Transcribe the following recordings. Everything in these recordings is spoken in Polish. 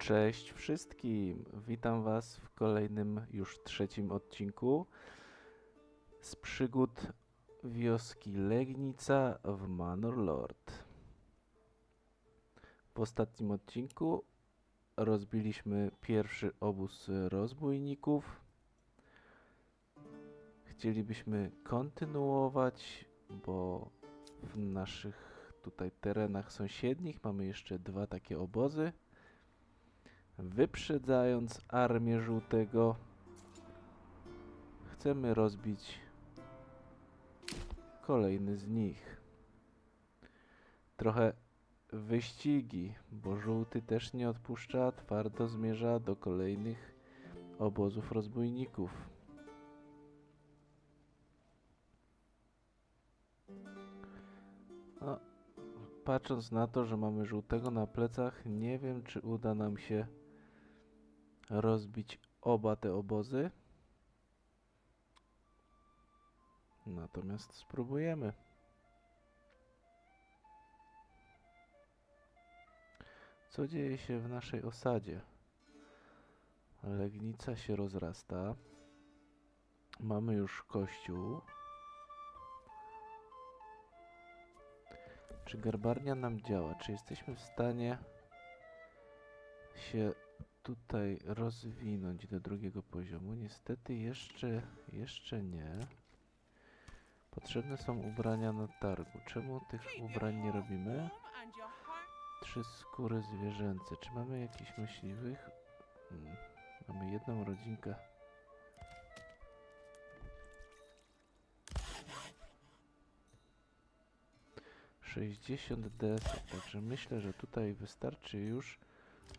Cześć wszystkim! Witam Was w kolejnym, już trzecim odcinku z przygód wioski Legnica w Manor Lord. W ostatnim odcinku rozbiliśmy pierwszy obóz rozbójników. Chcielibyśmy kontynuować, bo w naszych tutaj terenach sąsiednich mamy jeszcze dwa takie obozy. Wyprzedzając armię żółtego, chcemy rozbić kolejny z nich. Trochę wyścigi, bo żółty też nie odpuszcza, twardo zmierza do kolejnych obozów rozbójników. No, patrząc na to, że mamy żółtego na plecach, nie wiem, czy uda nam się rozbić oba te obozy. Natomiast spróbujemy. Co dzieje się w naszej osadzie? Legnica się rozrasta. Mamy już kościół. Czy garbarnia nam działa? Czy jesteśmy w stanie się tutaj rozwinąć do drugiego poziomu? Niestety jeszcze nie. Potrzebne są ubrania na targu. Czemu tych ubrań nie robimy? 3 skóry zwierzęce. Czy mamy jakichś myśliwych? Mamy jedną rodzinkę. DS, także myślę, że tutaj wystarczy już.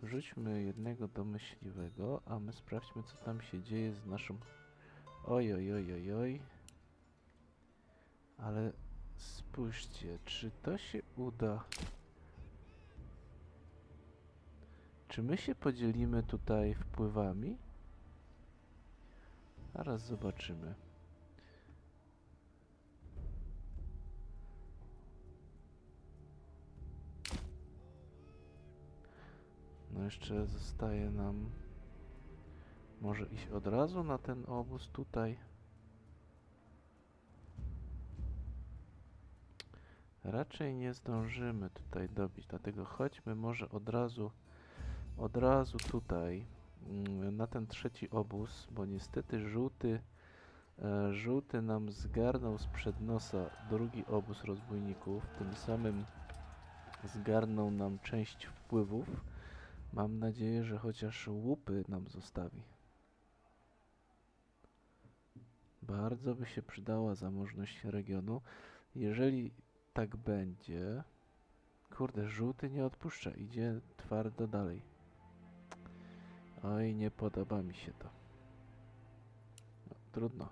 Wrzućmy jednego do myśliwego, a my sprawdźmy, co tam się dzieje z naszą... Oj, oj, oj, oj, oj. Ale spójrzcie, czy to się uda? Czy my się podzielimy tutaj wpływami? Zaraz zobaczymy. No jeszcze zostaje nam... Może iść od razu na ten obóz tutaj? Raczej nie zdążymy tutaj dobić, dlatego chodźmy może od razu tutaj na ten trzeci obóz, bo niestety żółty nam zgarnął sprzed nosa drugi obóz rozbójników, tym samym zgarnął nam część wpływów. Mam nadzieję, że chociaż łupy nam zostawi. Bardzo by się przydała zamożność regionu. Jeżeli tak będzie... Kurde, żółty nie odpuszcza, idzie twardo dalej. Oj, nie podoba mi się to. No, trudno.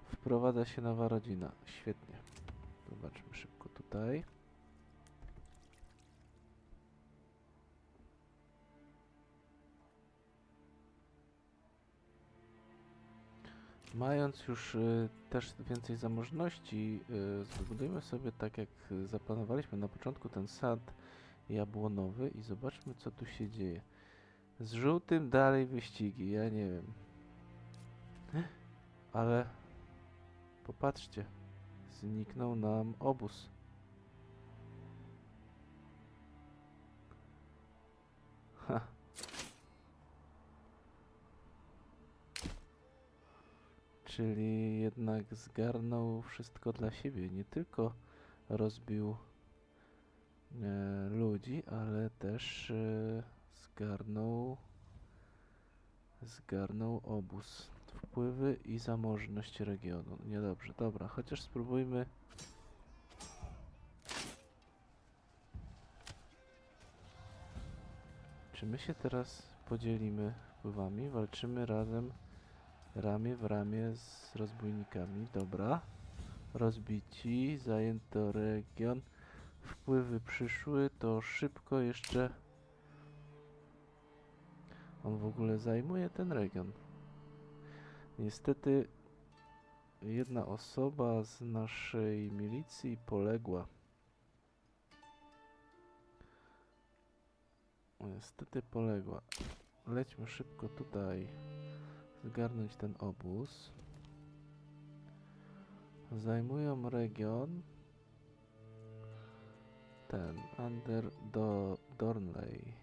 Wprowadza się nowa rodzina. Świetnie. Zobaczmy szybko tutaj. Mając już też więcej zamożności, zbudujmy sobie, tak jak zaplanowaliśmy na początku, ten sad jabłonowy i zobaczmy, co tu się dzieje. Z żółtym dalej wyścigi, ja nie wiem. Ale popatrzcie, zniknął nam obóz. Ha. Czyli jednak zgarnął wszystko dla siebie. Nie tylko rozbił ludzi, ale też zgarnął obóz. Wpływy i zamożność regionu. Niedobrze, dobra, chociaż spróbujmy. Czy my się teraz podzielimy wpływami? Walczymy razem, ramię w ramię z rozbójnikami. Dobra. Rozbici, zajęto region. Wpływy przyszły, to szybko jeszcze... On w ogóle zajmuje ten region. Niestety jedna osoba z naszej milicji poległa. Niestety poległa. Lećmy szybko tutaj zgarnąć ten obóz. Zajmują region ten Under do Dornley.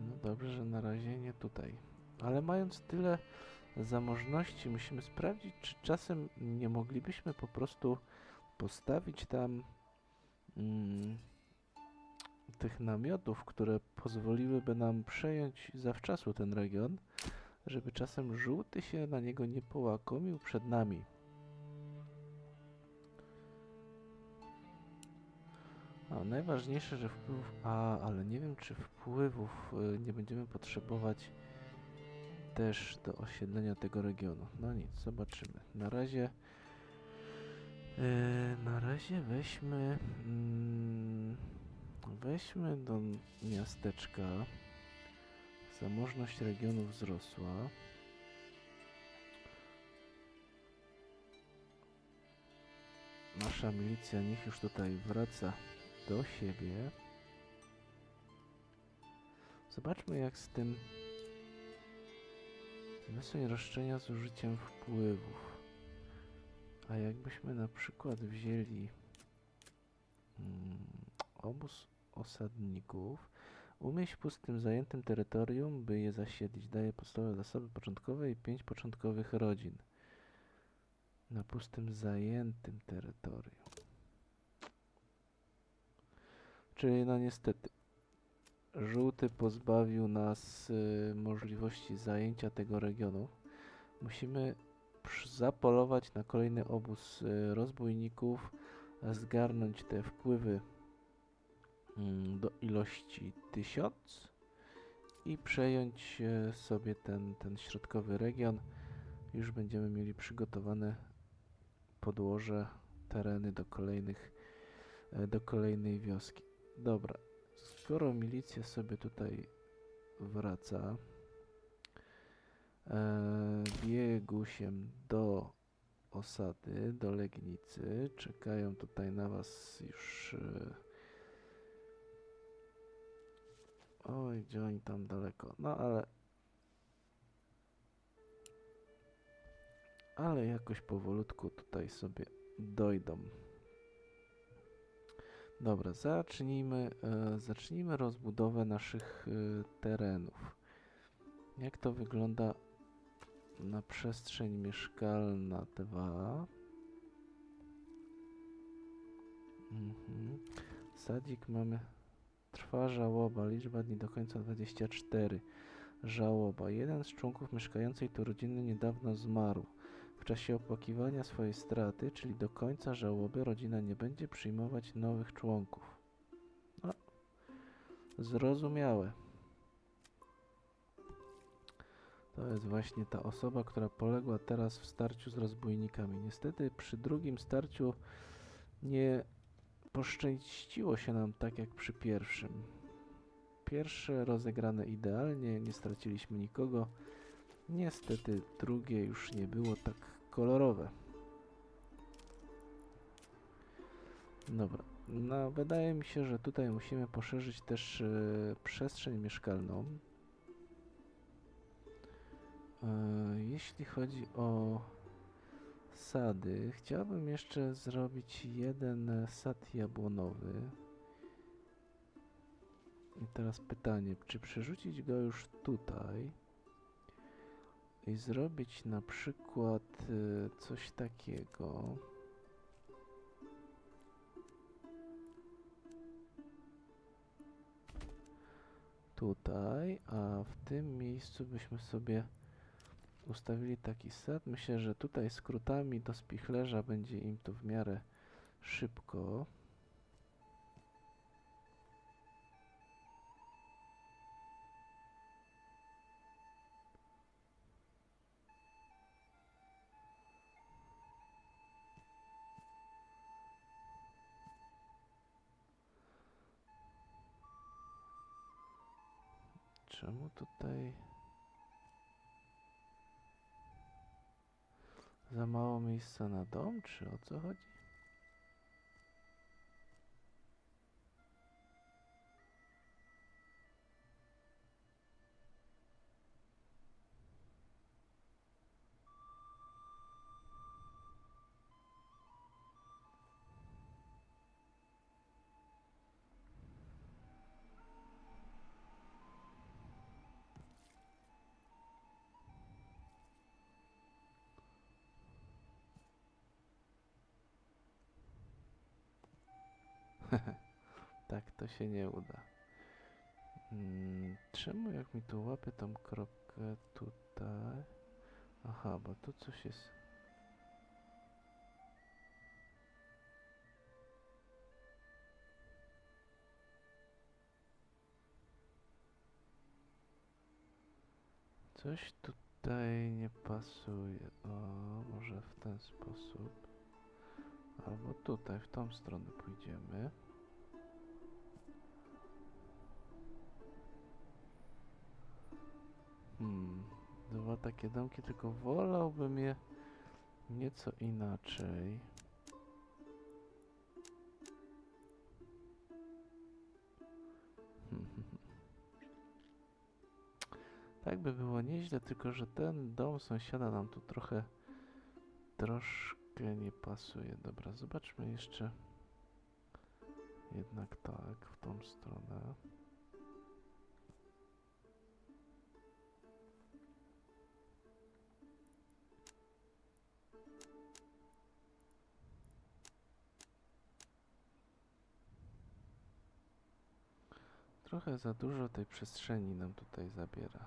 No dobrze, że na razie nie tutaj. Ale mając tyle zamożności, musimy sprawdzić, czy czasem nie moglibyśmy po prostu postawić tam tych namiotów, które pozwoliłyby nam przejąć zawczasu ten region, żeby czasem żółty się na niego nie połakomił przed nami. A najważniejsze, że wpływów... ale nie wiem, czy wpływów nie będziemy potrzebować też do osiedlenia tego regionu. No nic, zobaczymy. Na razie weźmy do miasteczka. Zamożność regionu wzrosła. Nasza milicja niech już tutaj wraca do siebie. Zobaczmy, jak z tym wysokość roszczenia z użyciem wpływów. A jakbyśmy na przykład wzięli obóz osadników, umieść w pustym, zajętym terytorium, by je zasiedlić. Daje podstawowe zasoby początkowe i 5 początkowych rodzin. Na pustym, zajętym terytorium. Czyli no niestety, żółty pozbawił nas możliwości zajęcia tego regionu. Musimy zapolować na kolejny obóz rozbójników, zgarnąć te wpływy do ilości 1000 i przejąć sobie ten środkowy region. Już będziemy mieli przygotowane podłoże, tereny do kolejnej wioski. Dobra, skoro milicja sobie tutaj wraca, biegusiem do osady, do Legnicy, czekają tutaj na was już oj, gdzie oni tam daleko, no ale jakoś powolutku tutaj sobie dojdą. Dobra, zacznijmy rozbudowę naszych terenów. Jak to wygląda na przestrzeń mieszkalna 2? Sadzik mamy. Trwa żałoba, liczba dni do końca 24. Żałoba. Jeden z członków mieszkającej tu rodziny niedawno zmarł. W czasie opłakiwania swojej straty, czyli do końca żałoby, rodzina nie będzie przyjmować nowych członków. No, zrozumiałe. To jest właśnie ta osoba, która poległa teraz w starciu z rozbójnikami. Niestety przy drugim starciu nie poszczęściło się nam tak jak przy pierwszym. Pierwsze rozegrane idealnie, nie straciliśmy nikogo. Niestety drugie już nie było tak kolorowe. Dobra, no wydaje mi się, że tutaj musimy poszerzyć też przestrzeń mieszkalną. Jeśli chodzi o sady, chciałbym jeszcze zrobić jeden sad jabłonowy. I teraz pytanie, czy przerzucić go już tutaj i zrobić na przykład coś takiego. Tutaj, a w tym miejscu byśmy sobie ustawili taki sad. Myślę, że tutaj skrótami do spichlerza będzie im to w miarę szybko. Czemu tutaj za mało miejsca na dom, czy o co chodzi? Tak to się nie uda. Czemu jak mi tu łapie tą kropkę tutaj? Aha, bo tu coś jest. Coś tutaj nie pasuje. O, może w ten sposób. Albo tutaj, w tą stronę pójdziemy. Dwa takie domki, tylko wolałbym je nieco inaczej. Tak by było nieźle, tylko że ten dom sąsiada nam tu troszkę nie pasuje. Dobra, zobaczmy jeszcze. Jednak tak, w tą stronę. Trochę za dużo tej przestrzeni nam tutaj zabiera.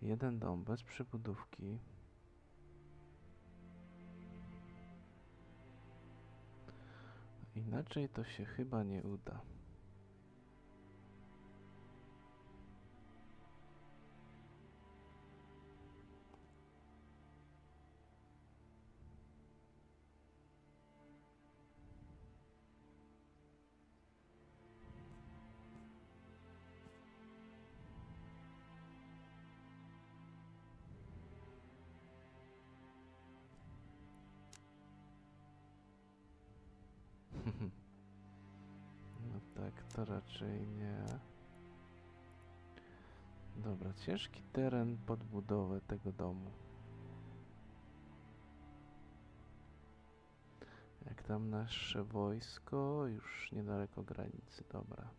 Jeden dom bez przybudówki. Inaczej to się chyba nie uda. No tak, to raczej nie. Dobra, ciężki teren pod budowę tego domu. Jak tam nasze wojsko, już niedaleko granicy, dobra.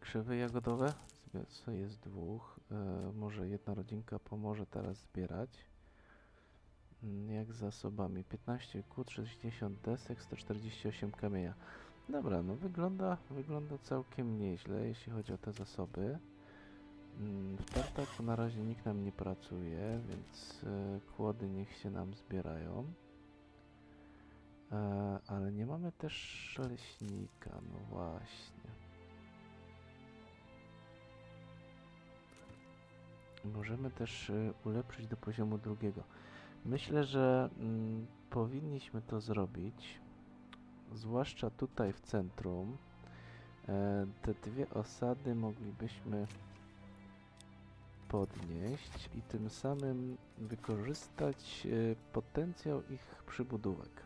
Krzewy jagodowe? Co jest dwóch. Może jedna rodzinka pomoże teraz zbierać. Jak z zasobami? 15 kłód, 60 desek, 148 kamienia. Dobra, no wygląda całkiem nieźle, jeśli chodzi o te zasoby. W tartaku na razie nikt nam nie pracuje, więc kłody niech się nam zbierają. Ale nie mamy też leśnika, no właśnie. Możemy też ulepszyć do poziomu drugiego. Myślę, że powinniśmy to zrobić, zwłaszcza tutaj w centrum. Te dwie osady moglibyśmy podnieść i tym samym wykorzystać potencjał ich przybudówek.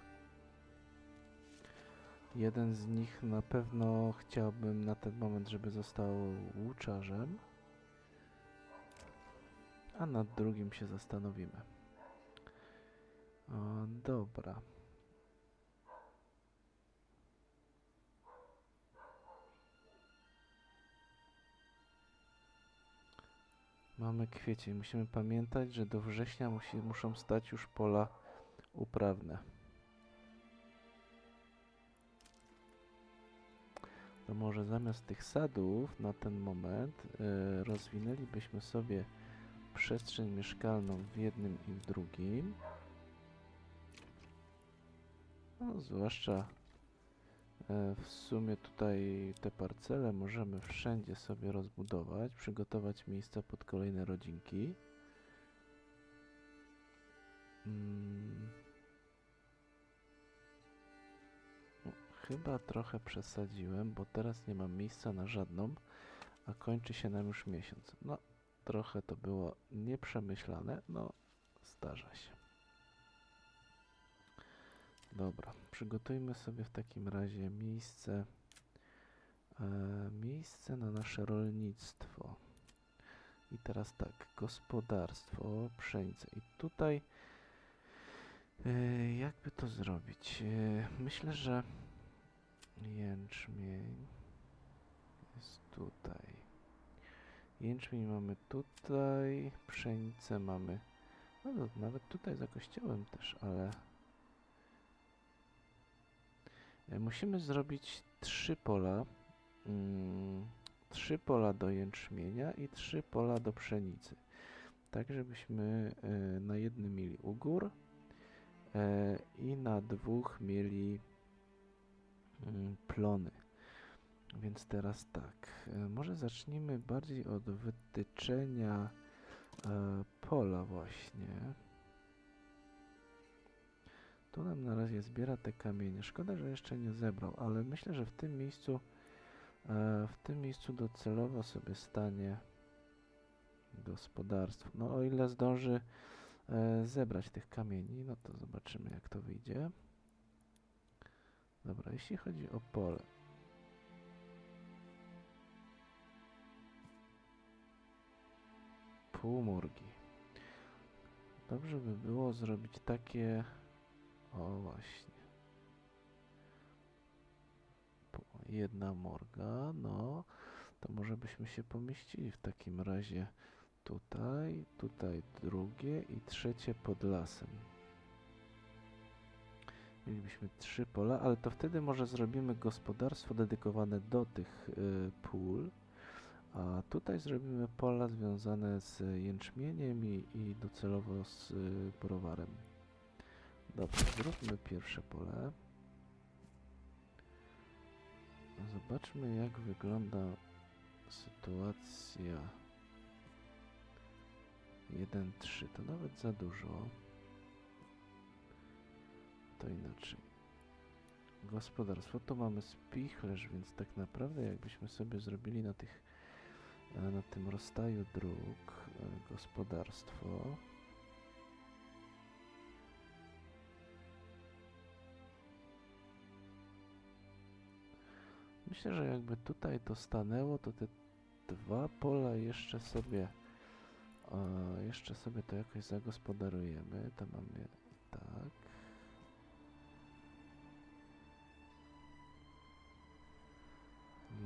Jeden z nich na pewno chciałbym na ten moment, żeby został łuczarzem, a nad drugim się zastanowimy. Dobra. Mamy kwiecień. Musimy pamiętać, że do września muszą stać już pola uprawne. To może zamiast tych sadów na ten moment rozwinęlibyśmy sobie przestrzeń mieszkalną w jednym i w drugim. No, zwłaszcza w sumie tutaj te parcele możemy wszędzie sobie rozbudować, przygotować miejsca pod kolejne rodzinki. No, chyba trochę przesadziłem, bo teraz nie mam miejsca na żadną, a kończy się nam już miesiąc. No, trochę to było nieprzemyślane, no zdarza się. Dobra, przygotujmy sobie w takim razie miejsce na nasze rolnictwo. I teraz tak, gospodarstwo, pszenica. I tutaj jakby to zrobić? Myślę, że jęczmień. Jęczmień mamy tutaj, pszenicę mamy, no nawet tutaj za kościołem też, ale musimy zrobić 3 pola. 3 pola do jęczmienia i 3 pola do pszenicy. Tak, żebyśmy na jednym mieli ugór i na 2 mieli plony. Więc teraz tak, może zacznijmy bardziej od wytyczenia pola właśnie. Tu nam na razie zbiera te kamienie. Szkoda, że jeszcze nie zebrał, ale myślę, że w tym miejscu docelowo sobie stanie gospodarstwo. No o ile zdąży zebrać tych kamieni, no to zobaczymy, jak to wyjdzie. Dobra, jeśli chodzi o pole. Półmorgi. Dobrze by było zrobić takie... O właśnie. Jedna morga, no. To może byśmy się pomieścili w takim razie tutaj, tutaj drugie i trzecie pod lasem. Mielibyśmy 3 pola, ale to wtedy może zrobimy gospodarstwo dedykowane do tych pól, a tutaj zrobimy pola związane z jęczmieniem i docelowo z browarem. Dobrze, zróbmy pierwsze pole. Zobaczmy, jak wygląda sytuacja 1,3. To nawet za dużo. To inaczej. Gospodarstwo. To mamy spichlerz, więc tak naprawdę jakbyśmy sobie zrobili na tym rozstaju dróg gospodarstwo. Myślę, że jakby tutaj to stanęło, to te 2 pola jeszcze sobie to jakoś zagospodarujemy. To mamy tak.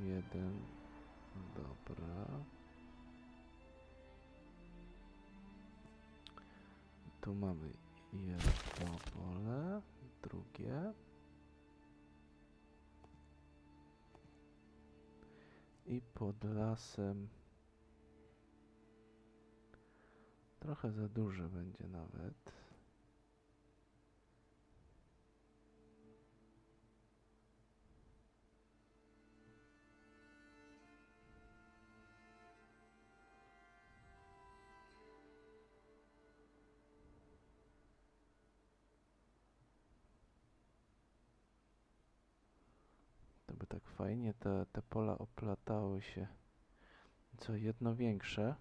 Jeden. Dobra. Tu mamy jedno pole, drugie. I pod lasem trochę za duże będzie nawet. To by tak fajnie te pola oplatały się. Co jedno większe.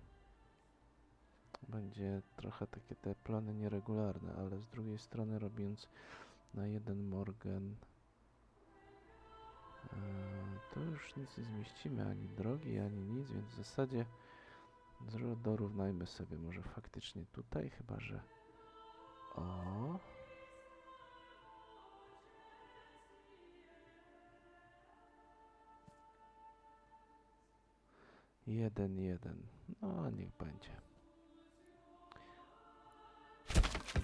Będzie trochę takie te plany nieregularne, ale z drugiej strony robiąc na 1 morgen to już nic nie zmieścimy, ani drogi, ani nic, więc w zasadzie dorównajmy sobie może faktycznie tutaj, chyba że o. Jeden. No, niech będzie.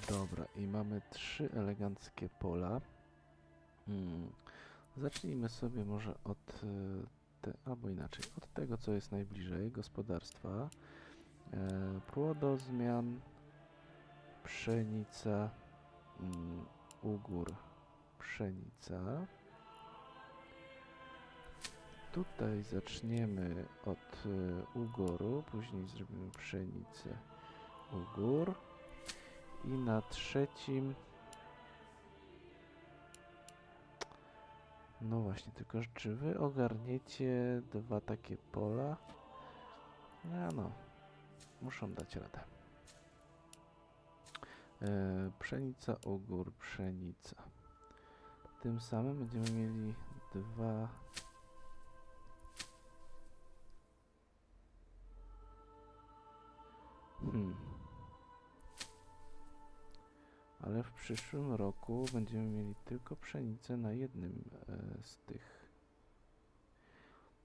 Dobra, i mamy 3 eleganckie pola. Zacznijmy sobie może od albo inaczej, od tego, co jest najbliżej gospodarstwa. Płodozmian, pszenica, ugór, pszenica. Tutaj zaczniemy od ugoru, później zrobimy pszenicę, ugór i na trzecim... No właśnie, tylko czy wy ogarniecie 2 takie pola? No, muszą dać radę. Pszenica, ugór, pszenica. Tym samym będziemy mieli 2... Ale w przyszłym roku będziemy mieli tylko pszenicę na jednym z tych.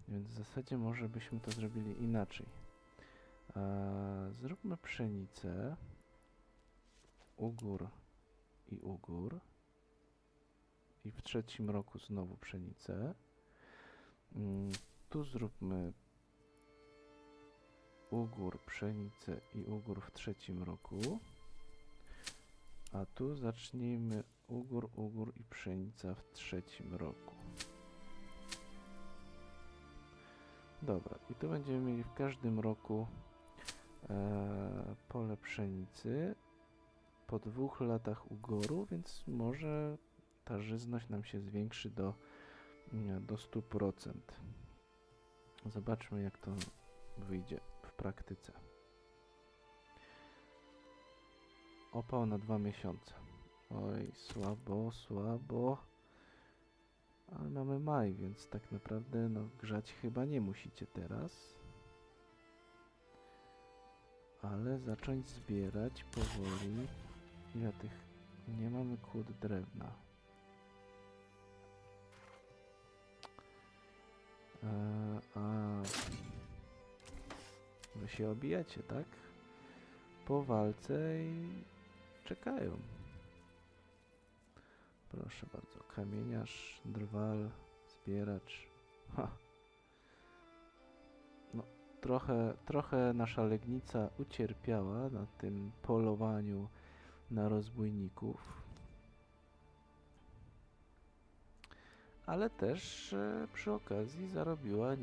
Więc w zasadzie może byśmy to zrobili inaczej. Zróbmy pszenicę, ugór i ugór. I w trzecim roku znowu pszenicę. Tu zróbmy ugór, pszenicę i ugór w trzecim roku. A tu zacznijmy ugór i pszenica w trzecim roku. Dobra, i tu będziemy mieli w każdym roku pole pszenicy po 2 latach ugoru, więc może ta żyzność nam się zwiększy do 100%. Zobaczmy, jak to wyjdzie w praktyce. Opał na 2 miesiące. Oj, słabo, słabo. Ale mamy maj, więc tak naprawdę no, grzać chyba nie musicie teraz. Ale zacząć zbierać powoli. Ile tych... Nie mamy kłód drewna. Wy się obijacie, tak? Po walce i czekają. Proszę bardzo, kamieniarz, drwal, zbieracz. Ha. No, trochę nasza Legnica ucierpiała na tym polowaniu na rozbójników. Ale też przy okazji zarobiła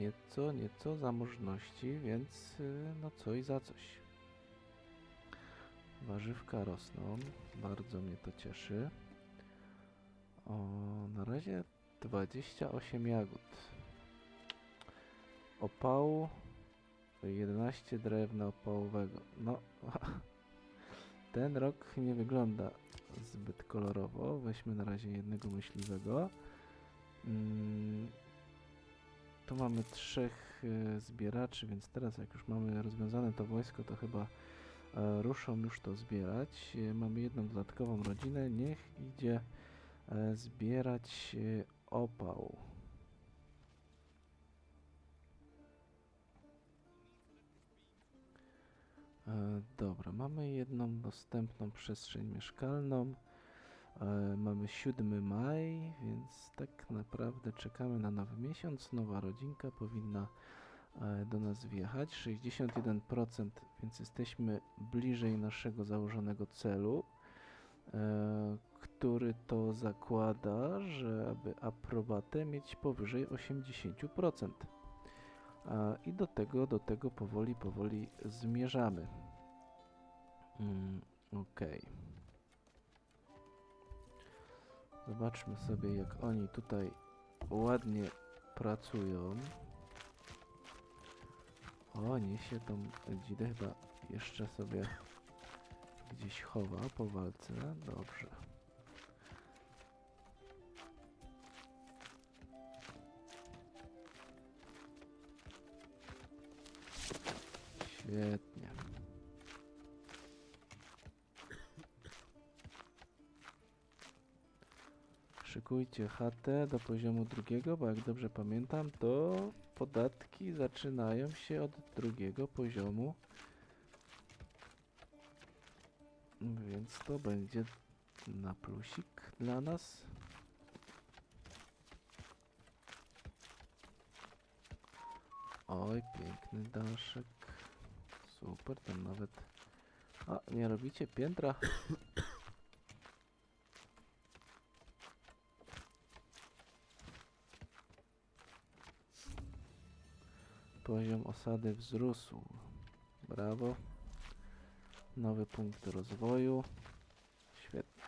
nieco zamożności, więc no coś za coś. Warzywka rosną, bardzo mnie to cieszy. O, na razie 28 jagód. Opału 11 drewna opałowego. No, ten rok nie wygląda zbyt kolorowo. Weźmy na razie jednego myśliwego. Tu mamy 3 zbieraczy, więc teraz jak już mamy rozwiązane to wojsko, to chyba ruszą już to zbierać. Mamy jedną dodatkową rodzinę. Niech idzie zbierać opał. Dobra, mamy jedną dostępną przestrzeń mieszkalną. Mamy 7 maj, więc tak naprawdę czekamy na nowy miesiąc. Nowa rodzinka powinna do nas wjechać. 61%, więc jesteśmy bliżej naszego założonego celu, który to zakłada, żeby aprobatę mieć powyżej 80%. I do tego powoli zmierzamy. Ok. Zobaczmy sobie, jak oni tutaj ładnie pracują. O, nie się tą dzidę chyba jeszcze sobie gdzieś chowa po walce. Dobrze. Świetnie. Szykujcie chatę do poziomu 2, bo jak dobrze pamiętam, to podatki zaczynają się od 2 poziomu. Więc to będzie na plusik dla nas. Oj, piękny daszek. Super, tam nawet... A, nie robicie piętra? Poziom osady wzrósł. Brawo. Nowy punkt rozwoju. Świetnie.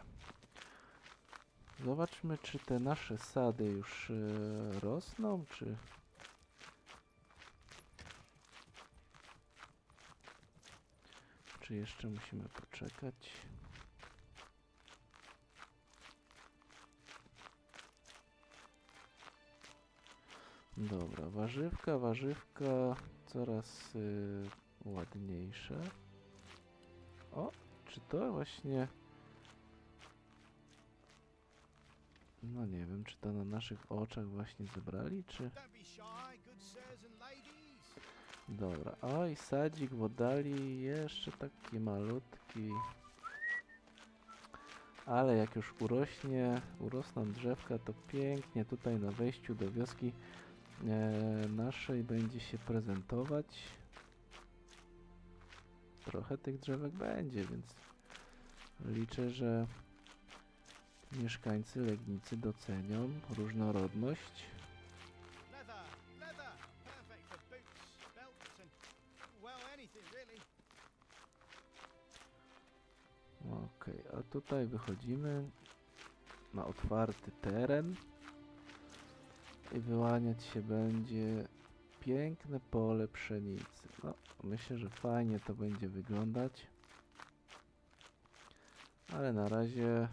Zobaczmy, czy te nasze sady już rosną, czy jeszcze musimy poczekać. Dobra, warzywka coraz ładniejsze. O, czy to właśnie... No nie wiem, czy to na naszych oczach właśnie zebrali, czy... Dobra, oj, sadzik w oddali, jeszcze taki malutki. Ale jak już urosną drzewka, to pięknie tutaj na wejściu do wioski naszej będzie się prezentować. Trochę tych drzewek będzie, więc liczę, że mieszkańcy Legnicy docenią różnorodność. Okej, a tutaj wychodzimy na otwarty teren i wyłaniać się będzie piękne pole pszenicy. No, myślę, że fajnie to będzie wyglądać, ale na razie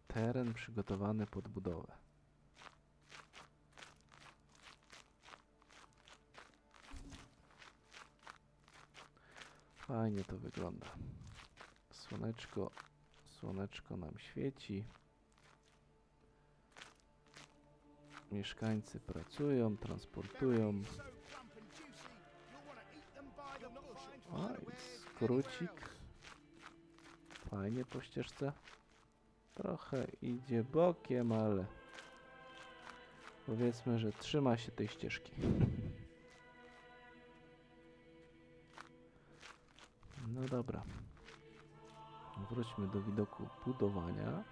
teren przygotowany pod budowę. Fajnie to wygląda. Słoneczko nam świeci. Mieszkańcy pracują, transportują. Oj, skrócik. Fajnie po ścieżce. Trochę idzie bokiem, ale powiedzmy, że trzyma się tej ścieżki. No dobra. Wróćmy do widoku budowania.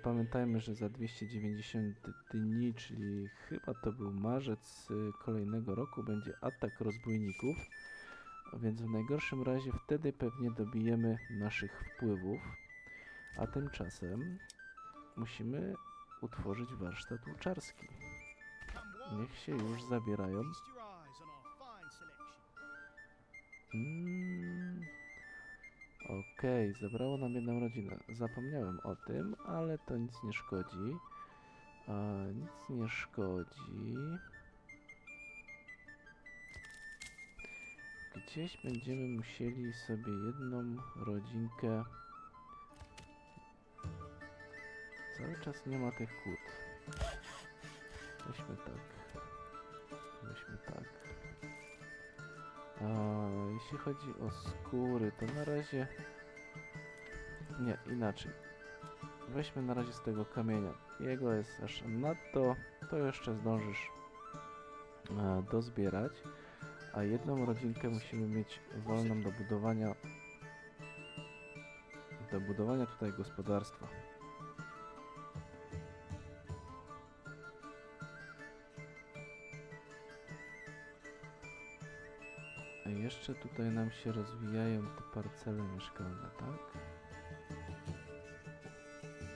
Pamiętajmy, że za 290 dni, czyli chyba to był marzec kolejnego roku, będzie atak rozbójników, więc w najgorszym razie wtedy pewnie dobijemy naszych wpływów, a tymczasem musimy utworzyć warsztat łuczarski. Niech się już zabierają. Okej, zabrało nam jedną rodzinę. Zapomniałem o tym, ale to nic nie szkodzi. Nic nie szkodzi. Gdzieś będziemy musieli sobie jedną rodzinkę... Cały czas nie ma tych kłód. Weźmy tak. Weźmy tak. Jeśli chodzi o skóry, to na razie... Nie, inaczej. Weźmy na razie z tego kamienia. Jego jest aż nadto, to jeszcze zdążysz dozbierać. A jedną rodzinkę musimy mieć wolną do budowania tutaj gospodarstwa. A jeszcze tutaj nam się rozwijają te parcele mieszkalne, tak?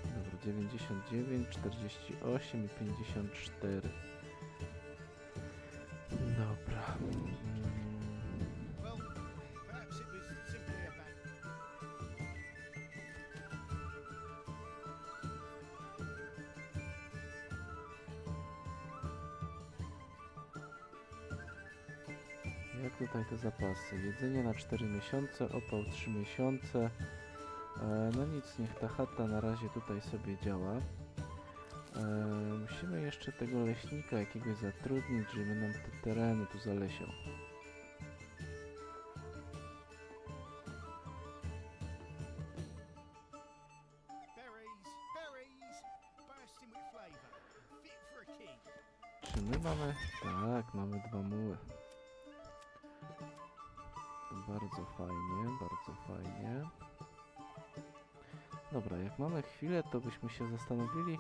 Dobra, 99, 48 i 54. Dobra. Jak tutaj te zapasy? Jedzenie na 4 miesiące, opał 3 miesiące. No nic, niech ta chata na razie tutaj sobie działa. Musimy jeszcze tego leśnika jakiegoś zatrudnić, żeby nam te tereny tu zalesiał. Czy my mamy? Tak, mamy 2 muły. Bardzo fajnie, bardzo fajnie. Dobra, jak mamy chwilę, to byśmy się zastanowili,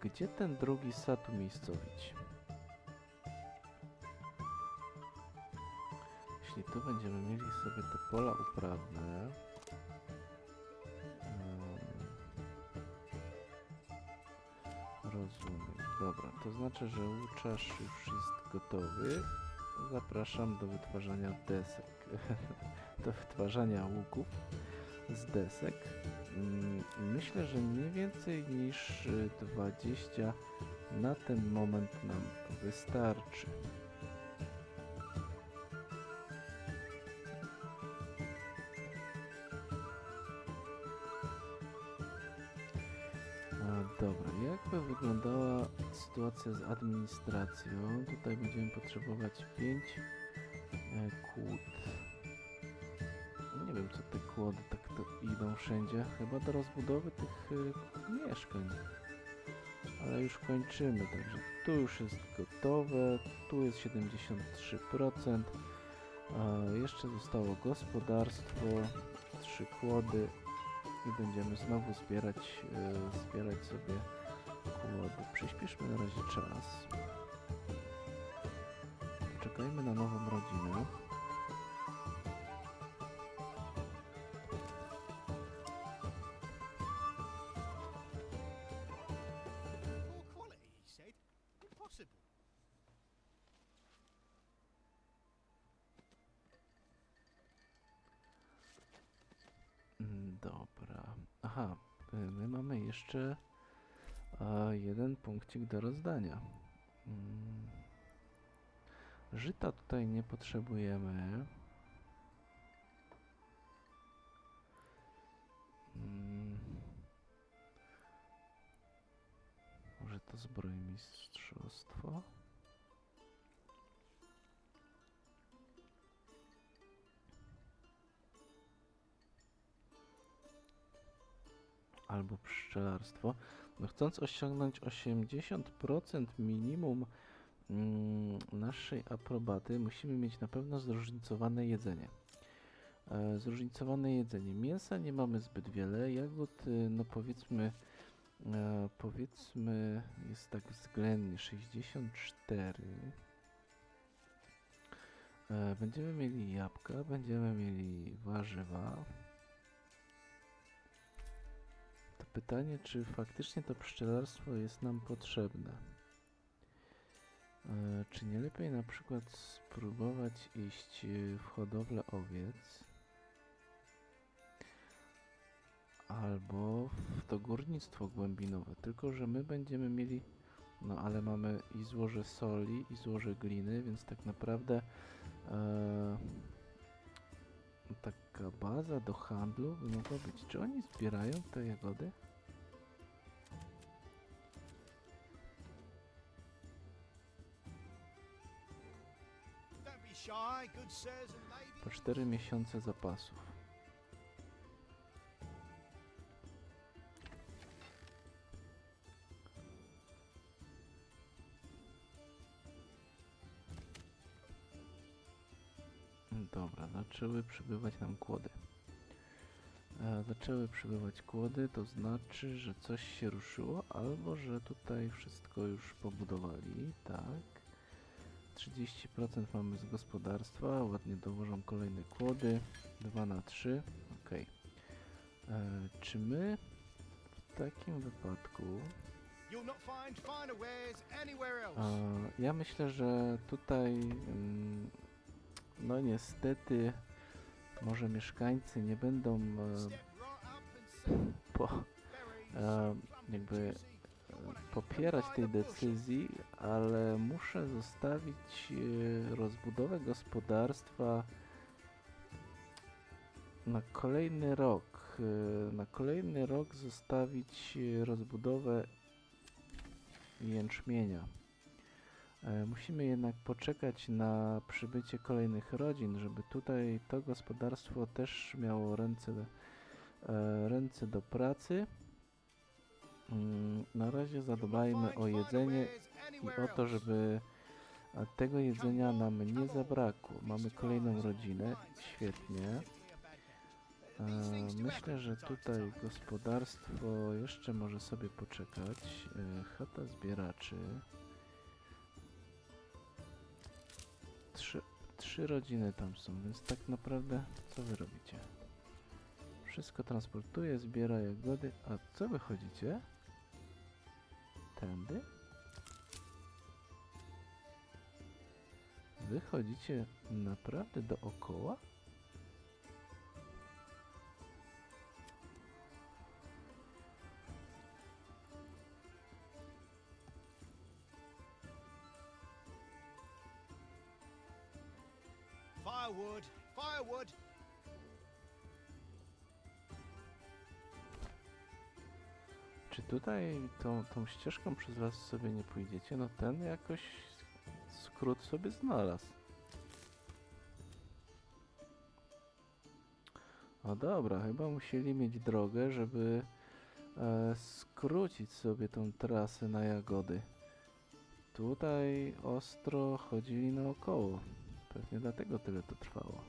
gdzie ten drugi sad umiejscowić. Jeśli tu będziemy mieli sobie te pola uprawne, rozumiem. Dobra, to znaczy, że łuczarz już jest gotowy. Zapraszam do wytwarzania desek, do wytwarzania łuków z desek. Myślę, że nie więcej niż 20 na ten moment nam wystarczy. Dobra, jak by wyglądała sytuacja z administracją? Tutaj będziemy potrzebować 5 kłód. Nie wiem, co te kłody tak to idą wszędzie. Chyba do rozbudowy tych mieszkań. Ale już kończymy, także tu już jest gotowe, tu jest 73%. Jeszcze zostało gospodarstwo, 3 kłody i będziemy znowu zbierać sobie kłody. Przyspieszmy na razie czas. Czekajmy na nową rodzinę. Dobra. Aha, my mamy jeszcze jeden punkcik do rozdania. Żyta tutaj nie potrzebujemy. Może to zbrojmistrzostwo? Albo pszczelarstwo. No, chcąc osiągnąć 80% minimum naszej aprobaty, musimy mieć na pewno zróżnicowane jedzenie. Zróżnicowane jedzenie. Mięsa nie mamy zbyt wiele. Jagód, no powiedzmy jest tak względnie 64. Będziemy mieli jabłka, będziemy mieli warzywa. To pytanie, czy faktycznie to pszczelarstwo jest nam potrzebne? Czy nie lepiej na przykład spróbować iść w hodowlę owiec? Albo w to górnictwo głębinowe, tylko że my będziemy mieli, no ale mamy i złoże soli, i złoże gliny, więc tak naprawdę taka baza do handlu by mogła być. Czy oni zbierają te jagody? Po 4 miesiące zapasów. Dobra, zaczęły przybywać nam kłody. Zaczęły przybywać kłody, to znaczy, że coś się ruszyło, albo że tutaj wszystko już pobudowali, tak. 30% mamy z gospodarstwa, ładnie dołożą kolejne kłody, 2 na 3, ok. Czy my w takim wypadku... ja myślę, że tutaj no niestety może mieszkańcy nie będą popierać tej decyzji, ale muszę zostawić rozbudowę gospodarstwa na kolejny rok. Na kolejny rok zostawić rozbudowę jęczmienia. Musimy jednak poczekać na przybycie kolejnych rodzin, żeby tutaj to gospodarstwo też miało ręce do pracy. Na razie zadbajmy o jedzenie i o to, żeby tego jedzenia nam nie zabrakło. Mamy kolejną rodzinę, świetnie. Myślę, że tutaj gospodarstwo jeszcze może sobie poczekać. Chata zbieraczy. Trzy rodziny tam są, więc tak naprawdę co wy robicie? Wszystko transportuje, zbiera jagody, a co wychodzicie? Tędy? Wychodzicie naprawdę dookoła? Firewood! Firewood! Czy tutaj tą ścieżką przez las sobie nie pójdziecie, no ten jakoś skrót sobie znalazł. O dobra, chyba musieli mieć drogę, żeby skrócić sobie tą trasę na jagody. Tutaj ostro chodzili naokoło. Pewnie dlatego tyle to trwało.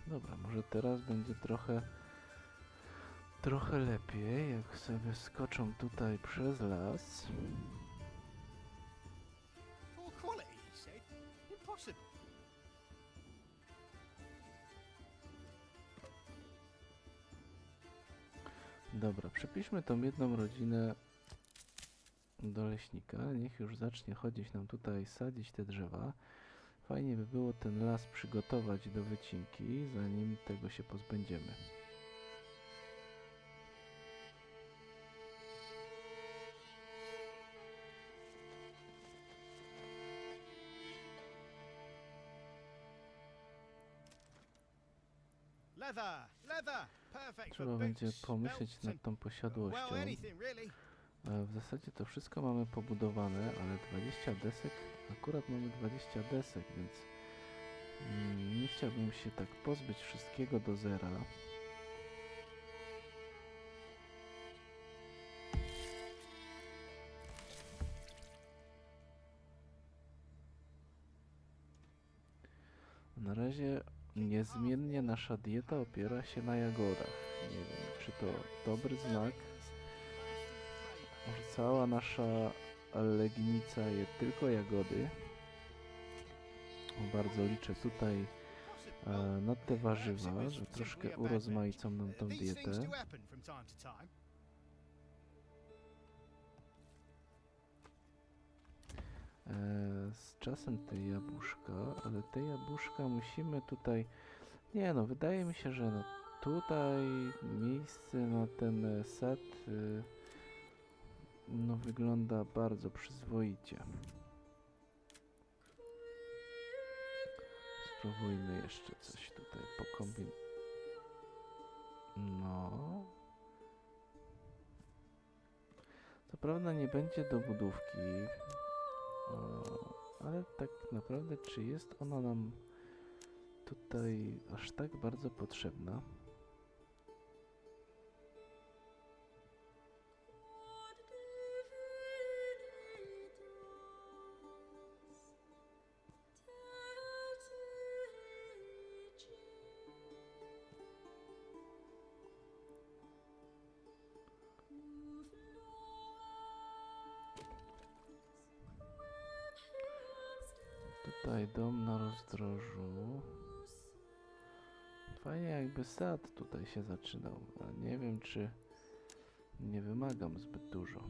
Dobra, może teraz będzie trochę lepiej, jak sobie skoczą tutaj przez las. Poor quality, he said. Impossible. Dobra, przypiszmy tą jedną rodzinę do leśnika. Niech już zacznie chodzić nam tutaj, sadzić te drzewa. Fajnie by było ten las przygotować do wycinki, zanim tego się pozbędziemy. Leather, leather. Perfect Trzeba for będzie boots, pomyśleć belts nad and, tą posiadłością. well, anything really. W zasadzie to wszystko mamy pobudowane, ale 20 desek, akurat mamy 20 desek, więc nie chciałbym się tak pozbyć wszystkiego do zera. Na razie niezmiennie nasza dieta opiera się na jagodach. Nie wiem, czy to dobry znak. Może cała nasza legnica je tylko jagody. Bardzo liczę tutaj na te warzywa, że troszkę urozmaicą nam tą These things dietę. do happen from time to time. Z czasem te jabłuszka, ale te jabłuszka musimy tutaj... Nie no, wydaje mi się, że no tutaj miejsce na ten sad no wygląda bardzo przyzwoicie. Spróbujmy jeszcze coś tutaj pokombinować. No. Co prawda nie będzie dobudówki, ale tak naprawdę czy jest ona nam tutaj aż tak bardzo potrzebna? Tutaj dom na rozdrożu. Fajnie jakby sad tutaj się zaczynał, ale nie wiem czy nie wymagam zbyt dużo.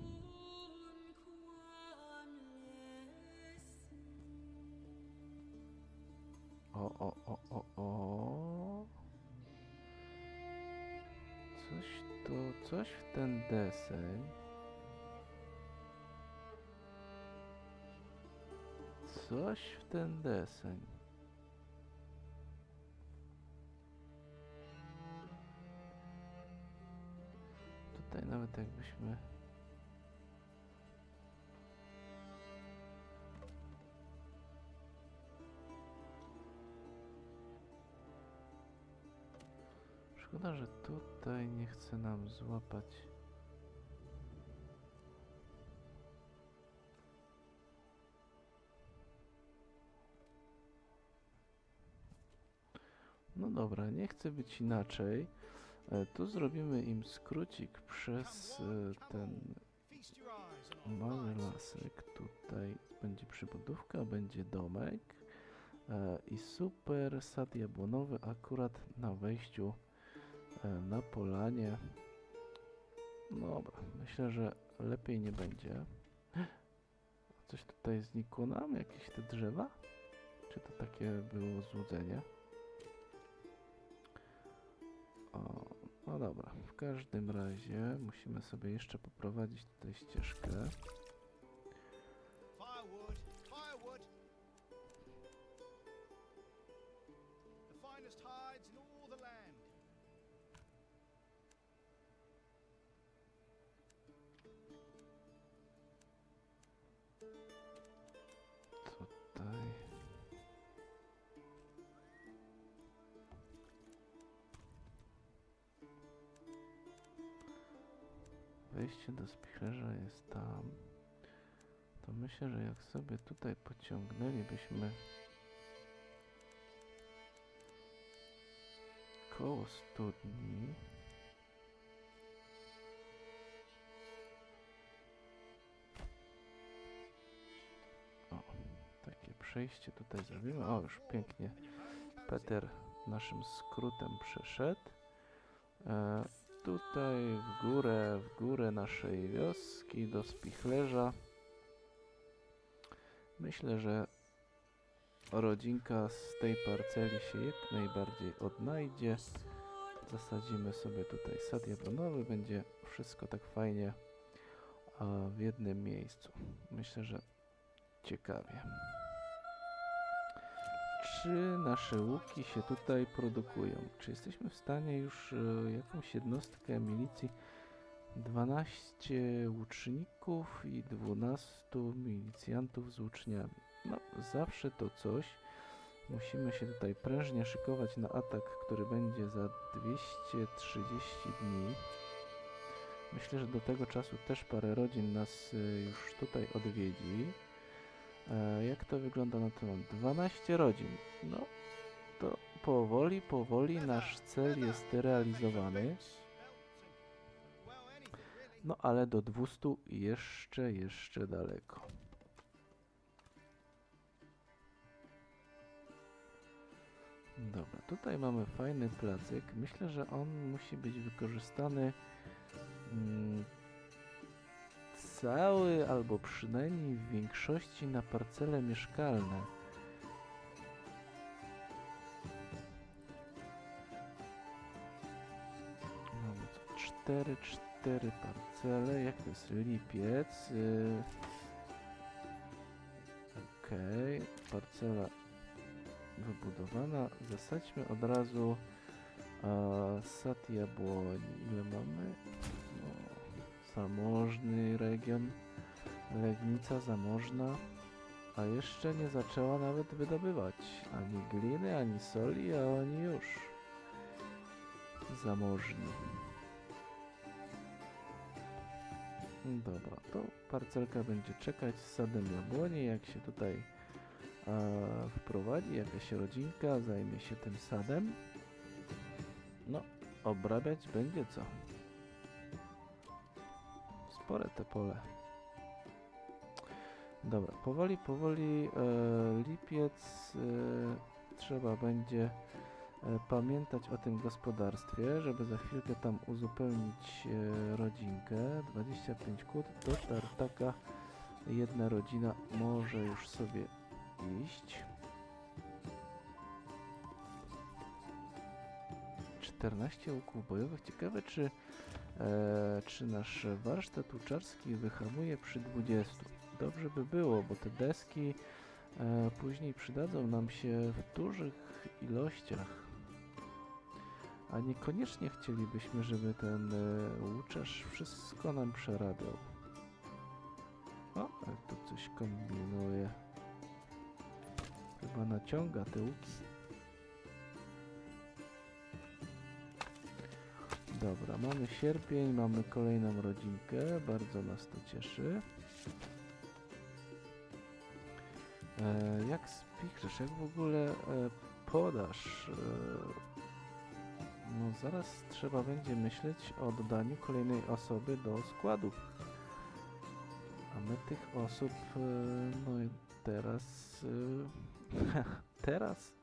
O. Coś w ten deseń. Coś w ten deseń. Tutaj nawet jakbyśmy... Szkoda, że tutaj nie chce nam złapać. No dobra, nie chcę być inaczej. Tu zrobimy im skrócik przez ten Feast your eyes on our mały vines. lasek. Tutaj będzie przybudówka, będzie domek i super sad jabłonowy akurat na wejściu na polanie. No dobra, myślę, że lepiej nie będzie. Coś tutaj znikło nam? Jakieś te drzewa? Czy to takie było złudzenie? O, no dobra, w każdym razie musimy sobie jeszcze poprowadzić tutaj ścieżkę. Firewood, firewood. The finest hides in all the land. wejście do spichlerza jest tam. To myślę, że jak sobie tutaj pociągnęlibyśmy koło studni. O, takie przejście tutaj zrobimy. O, już pięknie Peter naszym skrótem przeszedł. Tutaj w górę naszej wioski do spichlerza. Myślę, że rodzinka z tej parceli się jak najbardziej odnajdzie. Zasadzimy sobie tutaj sad jabłonowy, będzie wszystko tak fajnie w jednym miejscu. Myślę, że ciekawie. Czy nasze łuki się tutaj produkują? Czy jesteśmy w stanie już jakąś jednostkę milicji? 12 łuczników i 12 milicjantów z łuczniami. No, zawsze to coś. Musimy się tutaj prężnie szykować na atak, który będzie za 230 dni. Myślę, że do tego czasu też parę rodzin nas już tutaj odwiedzi. Jak to wygląda na ten moment? 12 rodzin. No, to powoli nasz cel jest realizowany. No, ale do 200 jeszcze daleko. Dobra, tutaj mamy fajny placyk. Myślę, że on musi być wykorzystany cały, albo przynajmniej w większości na parcele mieszkalne. Mamy 4 parcele. Jak to jest? Lipiec. Okej, parcela wybudowana. Zasadźmy od razu sad jabłoni. Ile mamy? No, zamożny region. Legnica zamożna. A jeszcze nie zaczęła nawet wydobywać ani gliny, ani soli, a oni już zamożni. Dobra, to parcelka będzie czekać z sadem jabłoni. Jak się tutaj wprowadzi jakaś rodzinka, zajmie się tym sadem, no, obrabiać będzie co? Spore te pole. Dobra, powoli lipiec trzeba będzie pamiętać o tym gospodarstwie, żeby za chwilkę tam uzupełnić rodzinkę. 25 kłód do tartaka. Jedna rodzina może już sobie iść. 14 łuków bojowych. Ciekawe, czy nasz warsztat łuczarski wyhamuje przy 20. Dobrze by było, bo te deski później przydadzą nam się w dużych ilościach. A niekoniecznie chcielibyśmy, żeby ten łuczarz wszystko nam przerabiał. O, ale tu coś kombinuje. Chyba naciąga te łuki. Dobra, mamy sierpień, mamy kolejną rodzinkę. Bardzo nas to cieszy. Jak spichrzesz, jak w ogóle podasz? No zaraz trzeba będzie myśleć o dodaniu kolejnej osoby do składu. A my tych osób, no teraz, teraz,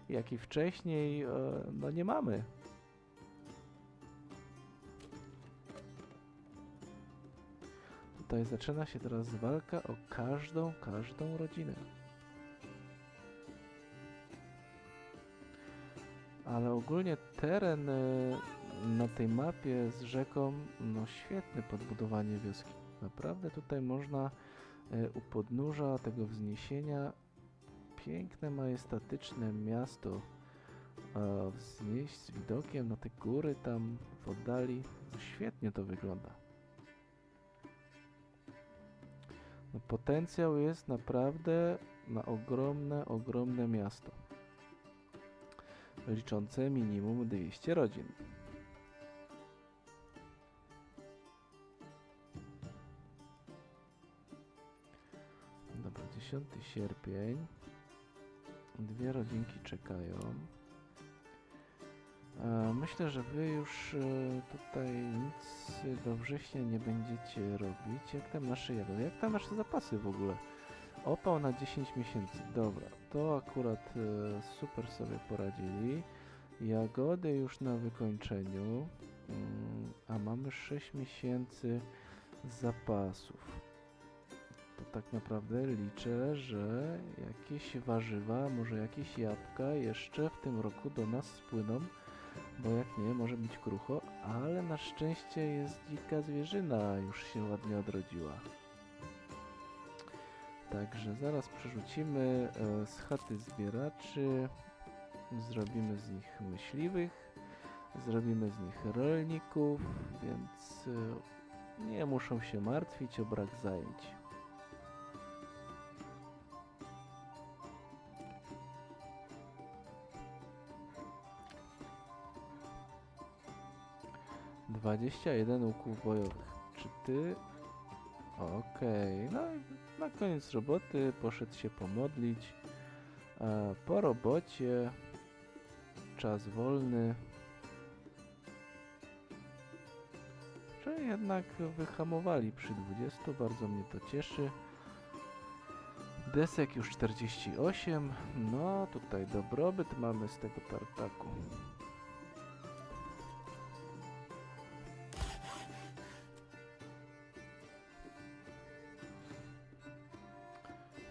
jak i wcześniej, no nie mamy. Tutaj zaczyna się teraz walka o każdą rodzinę. Ale ogólnie teren na tej mapie z rzeką, no świetny pod budowanie wioski. Naprawdę tutaj można u podnóża tego wzniesienia piękne, majestatyczne miasto wznieść z widokiem na te góry tam w oddali. No świetnie to wygląda. No potencjał jest naprawdę na ogromne miasto. Liczące minimum 200 rodzin. 10 sierpień. Dwie rodzinki czekają. Myślę, że wy już tutaj nic do września nie będziecie robić. Jak tam nasze jagody? Jak tam nasze zapasy w ogóle? Opał na 10 miesięcy. Dobra, to akurat super sobie poradzili. Jagody już na wykończeniu. A mamy 6 miesięcy zapasów. To tak naprawdę liczę, że jakieś warzywa, może jakieś jabłka jeszcze w tym roku do nas spłyną, bo jak nie, może być krucho, ale na szczęście jest dzika zwierzyna, już się ładnie odrodziła. Także zaraz przerzucimy z chaty zbieraczy, zrobimy z nich myśliwych, zrobimy z nich rolników, więc nie muszą się martwić o brak zajęć. Dwadzieścia 21 łuków bojowych. Czy ty? Okej. No i na koniec roboty poszedł się pomodlić. Po robocie czas wolny. Czy jednak wyhamowali przy 20, bardzo mnie to cieszy. Desek już 48. No tutaj dobrobyt mamy z tego tartaku.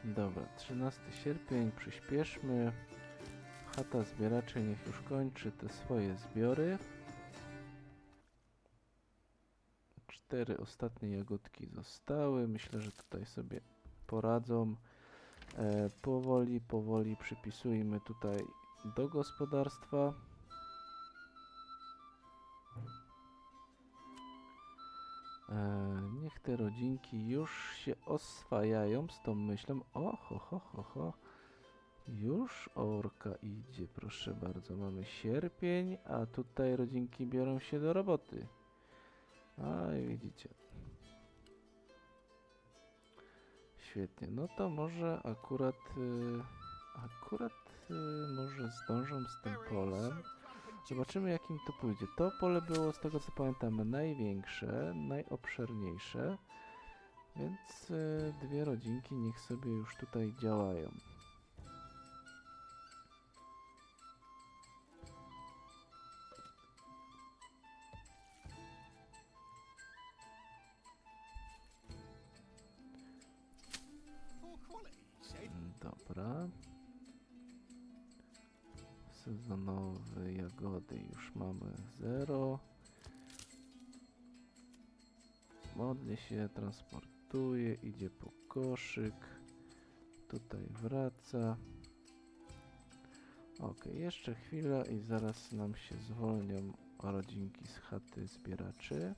Dobra, 13 sierpień, przyspieszmy. Chata zbieraczy niech już kończy te swoje zbiory. 4 ostatnie jagódki zostały. Myślę, że tutaj sobie poradzą. Powoli przypisujmy tutaj do gospodarstwa. Niech te rodzinki już się oswajają z tą myślą. O, ho. Już orka idzie, proszę bardzo. Mamy sierpień, a tutaj rodzinki biorą się do roboty. A i widzicie. Świetnie. No to może akurat może zdążą z tym polem. Zobaczymy, jakim to pójdzie. To pole było, z tego co pamiętam, największe, najobszerniejsze. Więc dwie rodzinki niech sobie już tutaj działają. Dobra. Sezonowe jagody już mamy 0. Modli się, transportuje, idzie po koszyk. Tutaj wraca. Ok, jeszcze chwila i zaraz nam się zwolnią rodzinki z chaty zbieraczy.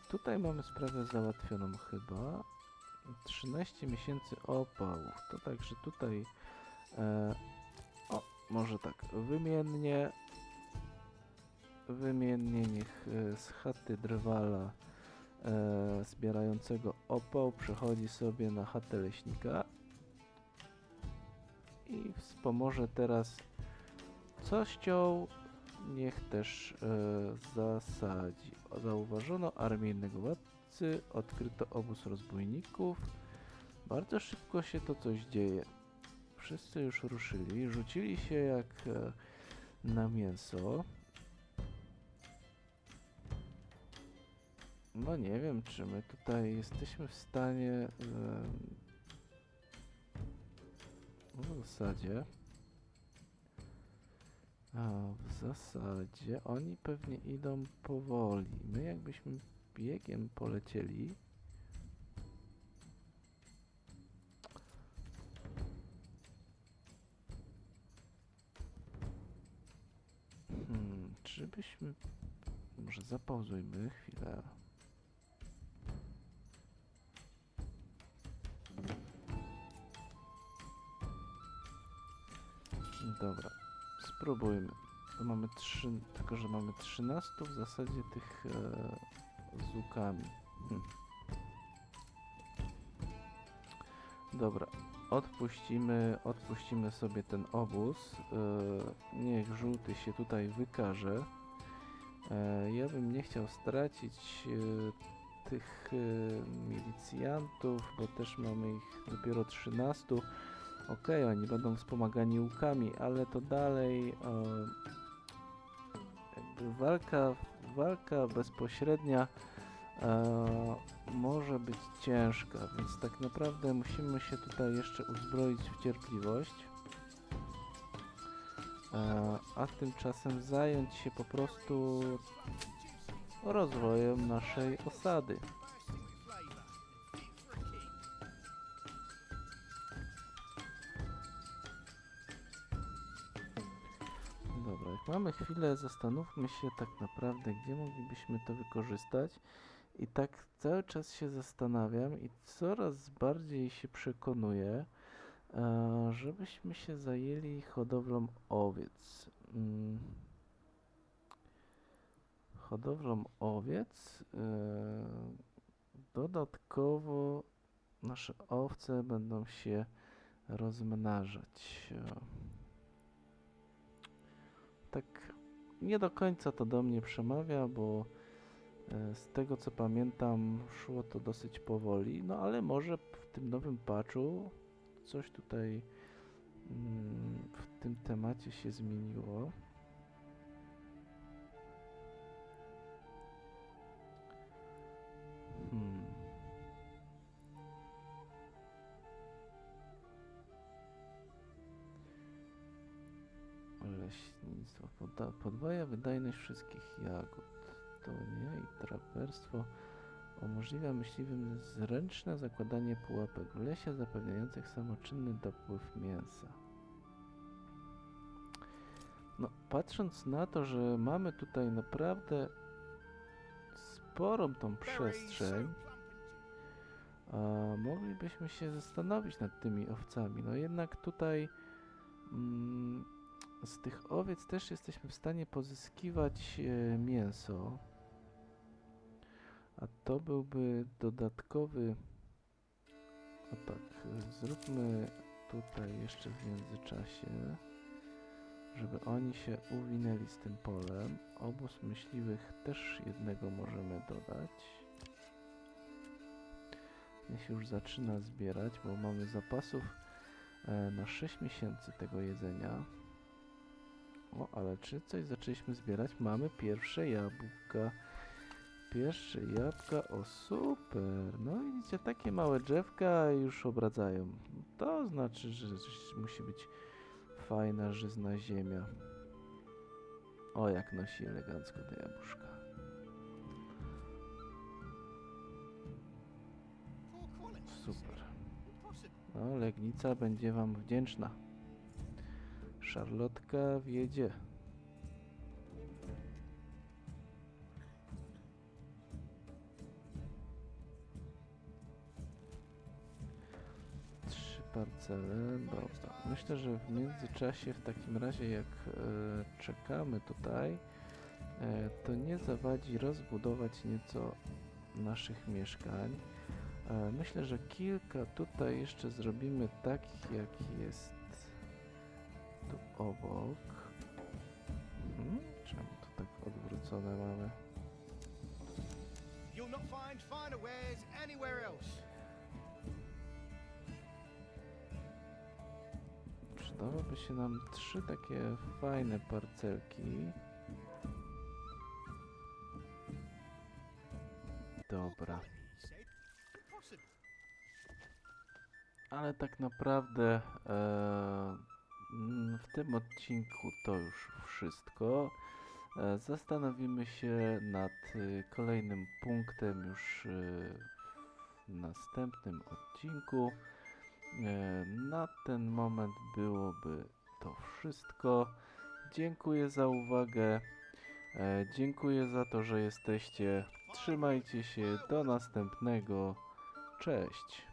Tutaj mamy sprawę załatwioną chyba. 13 miesięcy opałów. To także tutaj może tak wymiennie niech z chaty drwala zbierającego opał przechodzi sobie na chatę leśnika i wspomoże teraz co ściął, niech też zasadzi. Zauważono armijnego władcy, odkryto obóz rozbójników. Bardzo szybko się to coś dzieje. Wszyscy już ruszyli, rzucili się jak na mięso. No nie wiem, czy my tutaj jesteśmy w stanie w zasadzie oni pewnie idą powoli. My jakbyśmy biegiem polecieli. Czy byśmy... Może zapauzujmy chwilę. Dobra, spróbujmy. Tu mamy 3, tylko że mamy 13 w zasadzie tych z łukami. Dobra, odpuścimy sobie ten obóz. Niech żółty się tutaj wykaże. Ja bym nie chciał stracić tych milicjantów, bo też mamy ich dopiero 13. Okej, oni będą wspomagani łukami, ale to dalej jakby walka bezpośrednia może być ciężka, więc tak naprawdę musimy się tutaj jeszcze uzbroić w cierpliwość, a tymczasem zająć się po prostu rozwojem naszej osady. Dobra, jak mamy chwilę, zastanówmy się tak naprawdę, gdzie moglibyśmy to wykorzystać. I tak cały czas się zastanawiam i coraz bardziej się przekonuję, żebyśmy się zajęli hodowlą owiec. Hodowlą owiec. Dodatkowo nasze owce będą się rozmnażać. Tak nie do końca to do mnie przemawia, bo z tego co pamiętam szło to dosyć powoli, no ale może w tym nowym patchu coś tutaj w tym temacie się zmieniło. Leśnictwo. Podwaja wydajność wszystkich jagód. To nie i traperstwo umożliwia myśliwym zręczne zakładanie pułapek w lesie zapewniających samoczynny dopływ mięsa. No, patrząc na to, że mamy tutaj naprawdę sporą tą przestrzeń, moglibyśmy się zastanowić nad tymi owcami. No jednak tutaj z tych owiec też jesteśmy w stanie pozyskiwać mięso. A to byłby dodatkowy... O tak, zróbmy tutaj jeszcze w międzyczasie, żeby oni się uwinęli z tym polem. Obóz myśliwych też jednego możemy dodać. Niech się już zaczyna zbierać, bo mamy zapasów na 6 miesięcy tego jedzenia. O, ale czy coś zaczęliśmy zbierać? Mamy pierwsze jabłka. Pierwsze jabłka, o super. No widzicie, takie małe drzewka już obradzają. To znaczy, że musi być fajna, żyzna ziemia. O, jak nosi elegancko te jabłuszka. Super. No, Legnica będzie wam wdzięczna. Szarlotka wiedzie. Parcele, dobra. Myślę, że w międzyczasie w takim razie jak czekamy tutaj, to nie zawadzi rozbudować nieco naszych mieszkań. Myślę, że kilka tutaj jeszcze zrobimy takich jak jest tu obok. Czemu to tak odwrócone mamy? You'll not find finer wares anywhere else. Przydałoby się nam 3 takie fajne parcelki. Dobra. Ale tak naprawdę w tym odcinku to już wszystko. Zastanowimy się nad kolejnym punktem już w następnym odcinku. Na ten moment byłoby to wszystko. Dziękuję za uwagę. Dziękuję za to, że jesteście. Trzymajcie się. Do następnego. Cześć.